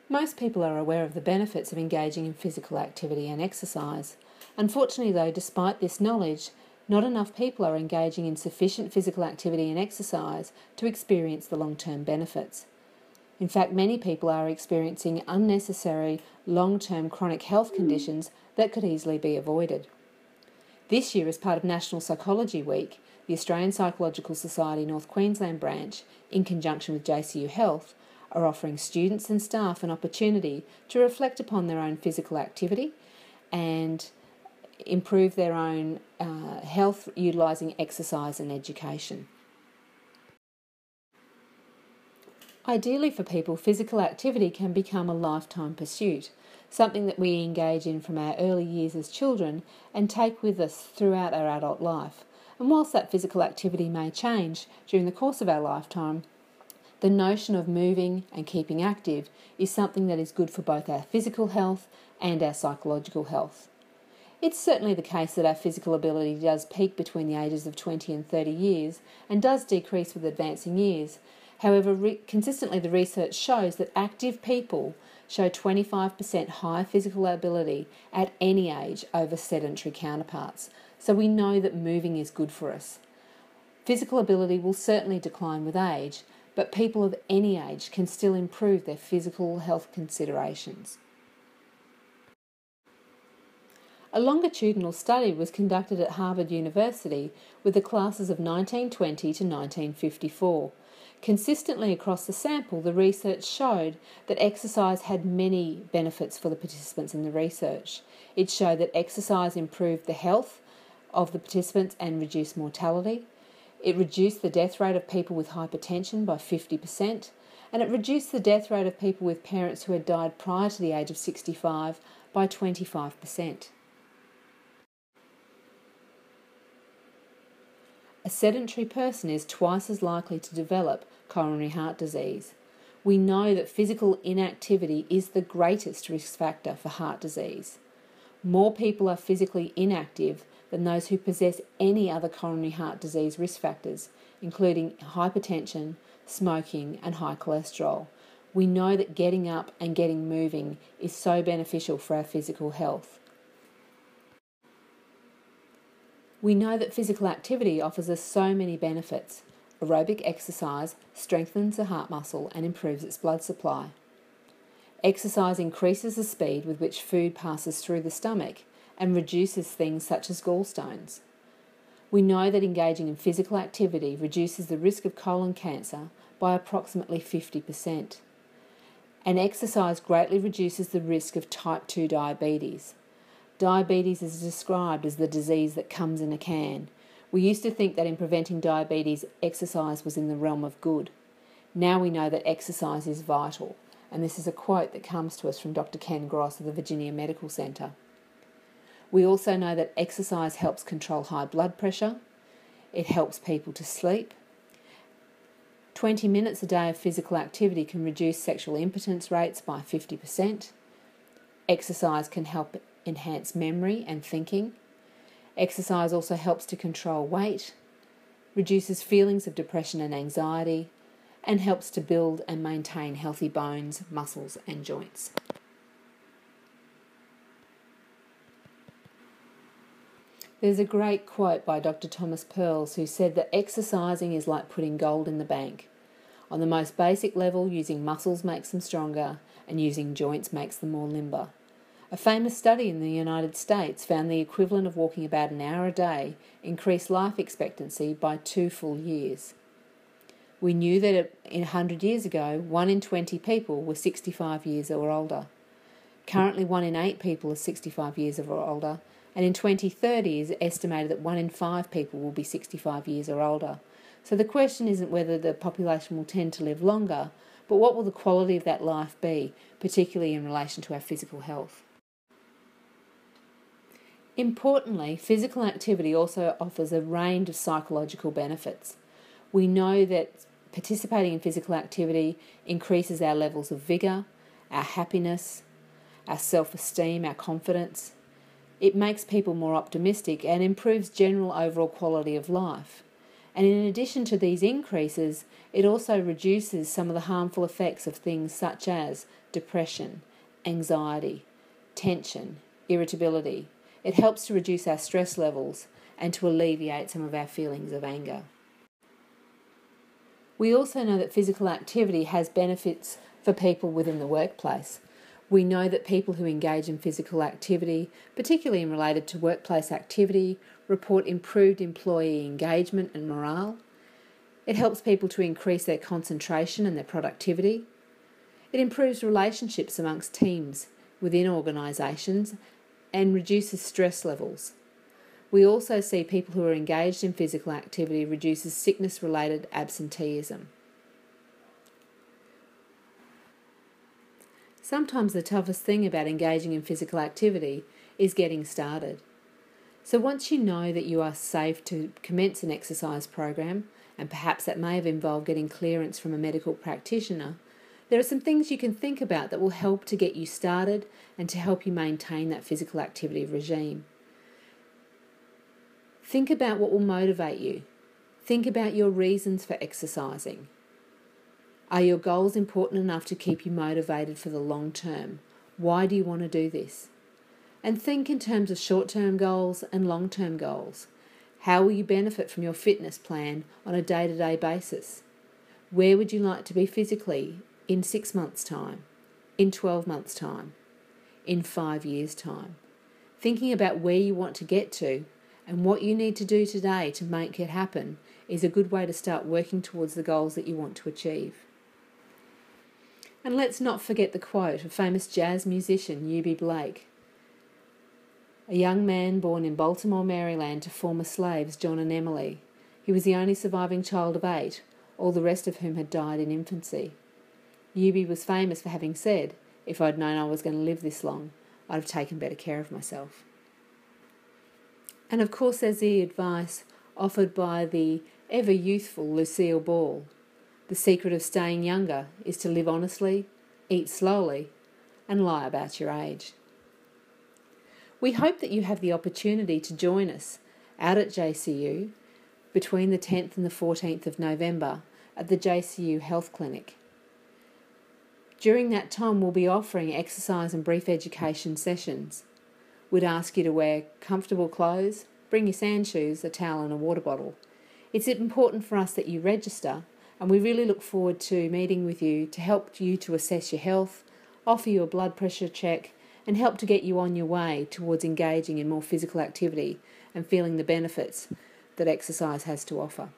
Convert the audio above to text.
Most people are aware of the benefits of engaging in physical activity and exercise. Unfortunately though, despite this knowledge, not enough people are engaging in sufficient physical activity and exercise to experience the long-term benefits. In fact, many people are experiencing unnecessary long-term chronic health conditions that could easily be avoided. This year, as part of National Psychology Week, the Australian Psychological Society North Queensland branch, in conjunction with JCU Health, are offering students and staff an opportunity to reflect upon their own physical activity and improve their own health utilising exercise and education. Ideally for people, physical activity can become a lifetime pursuit, something that we engage in from our early years as children and take with us throughout our adult life. And whilst that physical activity may change during the course of our lifetime, the notion of moving and keeping active is something that is good for both our physical health and our psychological health. It's certainly the case that our physical ability does peak between the ages of 20 and 30 years and does decrease with advancing years. However, consistently the research shows that active people show 25% higher physical ability at any age over sedentary counterparts. So we know that moving is good for us. Physical ability will certainly decline with age, but people of any age can still improve their physical health considerations. A longitudinal study was conducted at Harvard University with the classes of 1920 to 1954. Consistently across the sample, the research showed that exercise had many benefits for the participants in the research. It showed that exercise improved the health of the participants and reduced mortality. It reduced the death rate of people with hypertension by 50%, and it reduced the death rate of people with parents who had died prior to the age of 65 by 25%. A sedentary person is twice as likely to develop coronary heart disease. We know that physical inactivity is the greatest risk factor for heart disease. More people are physically inactive than those who possess any other coronary heart disease risk factors, including hypertension, smoking, and high cholesterol. We know that getting up and getting moving is so beneficial for our physical health. We know that physical activity offers us so many benefits. Aerobic exercise strengthens the heart muscle and improves its blood supply. Exercise increases the speed with which food passes through the stomach and reduces things such as gallstones. We know that engaging in physical activity reduces the risk of colon cancer by approximately 50%. And exercise greatly reduces the risk of type 2 diabetes. Diabetes is described as the disease that comes in a can. We used to think that in preventing diabetes, exercise was in the realm of good. Now we know that exercise is vital, and this is a quote that comes to us from Dr. Ken Gross of the Virginia Medical Center. We also know that exercise helps control high blood pressure. It helps people to sleep. 20 minutes a day of physical activity can reduce sexual impotence rates by 50%. Exercise can help enhance memory and thinking. Exercise also helps to control weight, reduces feelings of depression and anxiety, and helps to build and maintain healthy bones, muscles, and joints. There's a great quote by Dr. Thomas Perls who said that exercising is like putting gold in the bank. On the most basic level, using muscles makes them stronger, and using joints makes them more limber. A famous study in the United States found the equivalent of walking about an hour a day increased life expectancy by 2 full years. We knew that 100 years ago, 1 in 20 people were 65 years or older. Currently, 1 in 8 people are 65 years or older, and in 2030 it is estimated that 1 in 5 people will be 65 years or older. So the question isn't whether the population will tend to live longer, but what will the quality of that life be, particularly in relation to our physical health. Importantly, physical activity also offers a range of psychological benefits. We know that participating in physical activity increases our levels of vigour, our happiness, our self-esteem, our confidence. It makes people more optimistic and improves general overall quality of life. And in addition to these increases, it also reduces some of the harmful effects of things such as depression, anxiety, tension, irritability. It helps to reduce our stress levels and to alleviate some of our feelings of anger. We also know that physical activity has benefits for people within the workplace. We know that people who engage in physical activity, particularly in related to workplace activity, report improved employee engagement and morale. It helps people to increase their concentration and their productivity. It improves relationships amongst teams within organisations and reduces stress levels. We also see people who are engaged in physical activity reduces sickness-related absenteeism. Sometimes the toughest thing about engaging in physical activity is getting started. So once you know that you are safe to commence an exercise program, and perhaps that may have involved getting clearance from a medical practitioner, there are some things you can think about that will help to get you started and to help you maintain that physical activity regime. Think about what will motivate you. Think about your reasons for exercising. Are your goals important enough to keep you motivated for the long term? Why do you want to do this? And think in terms of short-term goals and long-term goals. How will you benefit from your fitness plan on a day-to-day basis? Where would you like to be physically in 6 months' time, in 12 months' time, in 5 years' time? Thinking about where you want to get to and what you need to do today to make it happen is a good way to start working towards the goals that you want to achieve. And let's not forget the quote of famous jazz musician Eubie Blake. A young man born in Baltimore, Maryland to former slaves John and Emily. He was the only surviving child of 8, all the rest of whom had died in infancy. Eubie was famous for having said, "If I'd known I was going to live this long, I'd have taken better care of myself." And of course there's the advice offered by the ever-youthful Lucille Ball. The secret of staying younger is to live honestly, eat slowly, and lie about your age. We hope that you have the opportunity to join us out at JCU between the 10th and the 14th of November at the JCU Health Clinic. During that time, we'll be offering exercise and brief education sessions. We'd ask you to wear comfortable clothes, bring your sand shoes, a towel and a water bottle. It's important for us that you register, and we really look forward to meeting with you to help you to assess your health, offer you a blood pressure check, and help to get you on your way towards engaging in more physical activity and feeling the benefits that exercise has to offer.